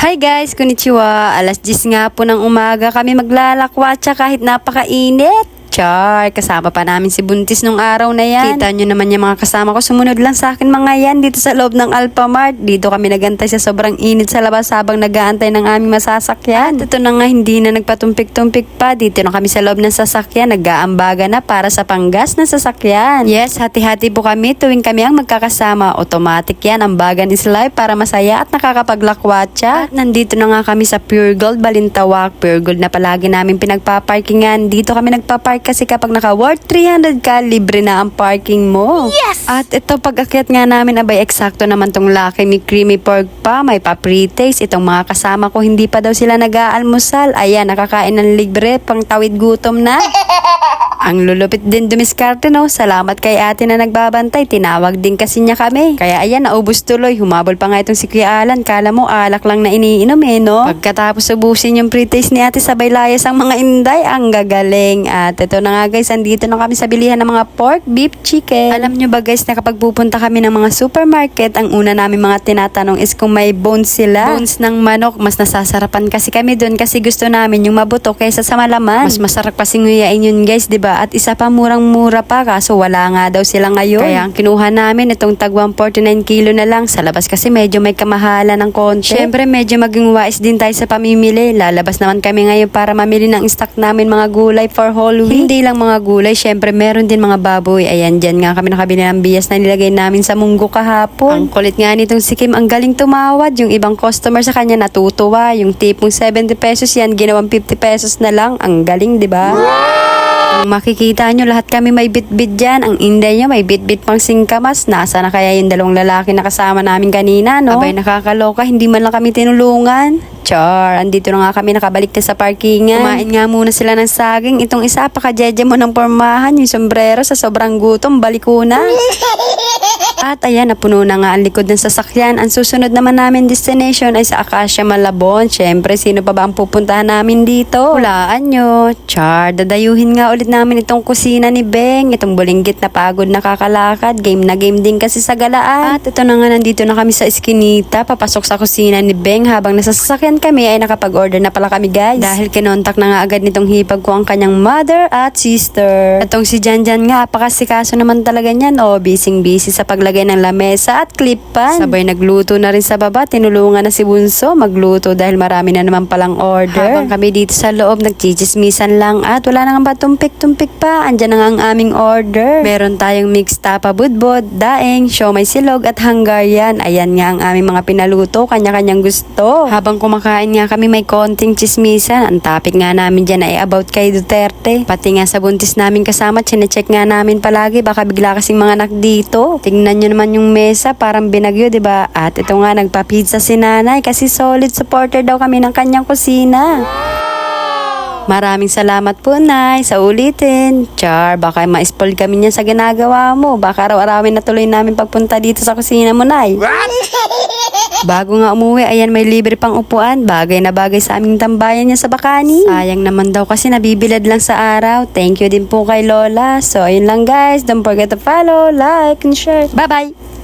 Hi guys, konnichiwa. Alas 10 nga po ng umaga kami maglalakwatsa kahit napakainit. Char, kasama pa namin si Buntis nung araw na yan. Kita nyo naman yung mga kasama ko, sumunod lang sa akin mga yan dito sa loob ng Alphamart. Dito kami nagantay sa sobrang init sa labas habang nag-aantay ng aming masasakyan. At ito na nga, hindi na nagpatumpik-tumpik pa. Dito na kami sa loob ng sasakyan, nag-aambaga na para sa panggas ng sasakyan. Yes, hati-hati po kami tuwing kami ang magkakasama. Automatic yan, ambagan is life para masaya at nakakapaglakwatsa. At nandito na nga kami sa Pure Gold, Balintawak. Pure Gold na palagi namin pinagpaparkingan. Dito kami nagpapark kasi kapag naka-worth 300 ka, libre na ang parking mo. Yes! At ito, pag-akyat nga namin, abay, eksakto naman tong laki, may creamy pork pa, may pa-pre-taste. Itong mga kasama ko, hindi pa daw sila nag-aalmusal. Ayan, nakakain ng libre, pang tawid gutom na. Ang lulupit din dumiskarte, no? Salamat kay ate na nagbabantay. Tinawag din kasi niya kami. Kaya ayan, naubos tuloy. Humabol pa nga itong si Kuya Alan. Kala mo, alak lang na iniinom eh, no? Pagkatapos ubusin yung pre-taste ni ate, sabay layas ang mga inday. Ang gagaling. At ito na nga guys, andito na kami sa bilihan ng mga pork, beef, chicken. Alam nyo ba guys, na kapag pupunta kami ng mga supermarket, ang una namin mga tinatanong is kung may bones sila. Bones ng manok. Mas nasasarapan kasi kami dun kasi gusto namin yung mabuto kaysa sa malaman. Mas masarap kasi nguyain yun guys, diba? At isa pa, murang-mura pa, kaso wala nga daw sila ngayon. Kaya ang kinuha namin itong tag 149 kilo na lang. Sa labas kasi medyo may kamahalan ng konti. Syempre medyo maging wise din tayo sa pamimili. Lalabas naman kami ngayon para mamili ng stock namin mga gulay for whole week. Hindi lang mga gulay, syempre meron din mga baboy. Ayan, dyan nga kami nakabili ng bias na nilagay namin sa munggo kahapon. Ang kulit nga nitong si Kim, ang galing tumawad. Yung ibang customer sa kanya natutuwa. Yung tipong 70 pesos yan, ginawang 50 pesos na lang. Ang galing, di ba? Kung makikita nyo, lahat kami may bit-bit dyan. Ang inday nyo, may bit-bit pang singkamas. Nasa na kaya yung dalawang lalaki na kasama namin kanina, no? Abay, nakakaloka, hindi man lang kami tinulungan. Char, andito na nga kami, nakabalik na sa parkingan. Kumain nga muna sila ng saging. Itong isa, pakajeje mo ng pormahan. Yung sombrero sa sobrang gutom, balik ko na. At ayan, napuno na nga ang likod ng sasakyan. Ang susunod naman namin destination ay sa Acacia, Malabon. Syempre, sino pa ba ang pupuntahan namin dito? Hulaan nyo. Char, dadayuhin nga ulit namin itong kusina ni Beng. Itong bulinggit na pagod nakakalakad. Game na game din kasi sa galaan. At ito na nga, nandito na kami sa Eskinita. Papasok sa kusina ni Beng. Habang nasa sasakyan kami ay nakapag-order na pala kami guys. Dahil kinontak na nga agad nitong hipag ko ang kanyang mother at sister. Itong si Janjan nga, apakasikaso naman talaga niyan. O, busy-busy sa paglagay ng lamesa at clip pan. Sabay nagluto na rin sa baba. Tinulungan na si Bunso magluto dahil marami na naman palang order. Habang kami dito sa loob, nagchichismisan lang at wala nang patumpik-tumpik pa. Andyan na nga ang aming order. Meron tayong mixed tapa budbod, daeng, siomay silog at Hungarian. Ayan nga ang aming mga pinaluto. Kanya-kanyang gusto. Habang kumakain nga kami, may konting chismisan. Ang topic nga namin dyan ay about kay Duterte. Pati nga sa buntis namin kasama, chinecheck nga namin palagi. Baka bigla kasing mga anak dito. Tingnan nyo naman yung mesa, parang binagyo, diba? At ito nga, nagpa-pizza si nanay kasi solid supporter daw kami ng kanyang kusina. Maraming salamat po, Nay, sa ulitin. Char, baka ma-spoil kami niya sa ginagawa mo. Baka araw-arawin na tuloy namin pagpunta dito sa kusina mo, Nay. Bago nga umuwi, ayan, may libre pang upuan. Bagay na bagay sa aming tambayan niya sa Bacani. Sayang naman daw kasi nabibilad lang sa araw. Thank you din po kay Lola. So, ayun lang guys. Don't forget to follow, like, and share. Bye-bye!